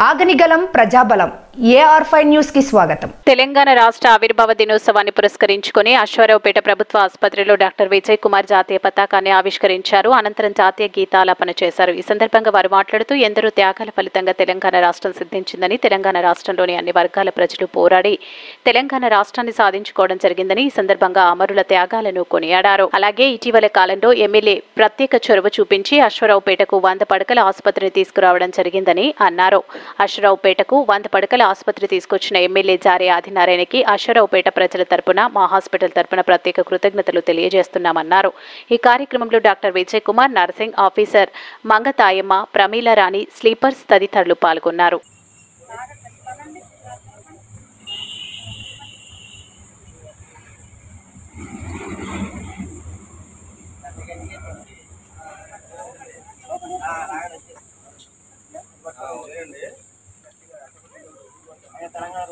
ఆగనిగలం ప్రజాబలం AR5 news కి స్వాగతం. తెలంగాణ రాష్ట్ర ఆవిర్భావ దినోత్సవాన్ని పురస్కరించుకుని అశ్వారావుపేట ప్రభుత్వ ఆసుపత్రిలో డాక్టర్ విజయ్ కుమార్ జాతీయ పతాకాన్ని ఆవిష్కరించారు. అనంతరం జాతీయ గీతాలాపన చేశారు. ఈ సందర్భంగా వారు మాట్లాడుతూ ఎందరో త్యాగాల ఫలితంగా తెలంగాణ రాష్ట్రం సిద్ధించిందని, తెలంగాణ రాష్ట్రంలోని అన్ని వర్గాల ప్రజలు పోరాడి తెలంగాణ రాష్ట్రాన్ని సాధించుకోవడం జరిగిందని ఈ సందర్భంగా అమరుల త్యాగాలను కొనియాడారు. అలాగే ఇటీవల కాలంలో ఎమ్మెల్యే ప్రత్యేక చొరవ చూపించి అశ్వారావుపేటకు 100 పడకల ఆసుపత్రిని తీసుకురావడం జరిగిందని అన్నారు. అశ్వారావుపేటకు 100 పడకల ఆసుపత్రి తీసుకొచ్చిన ఎమ్మెల్యే జారే ఆదినారాయణకి అశ్వారావుపేట ప్రజల తరపున, మా హాస్పిటల్ తరపున ప్రత్యేక కృతజ్ఞతలు తెలియజేస్తున్నామన్నారు. ఈ కార్యక్రమంలో doctor Vijay Kumar, nursing officer Mangatayamma, Pramila Rani, sleepers తదితరులు పాల్గొన్నారు. తెలంగాణ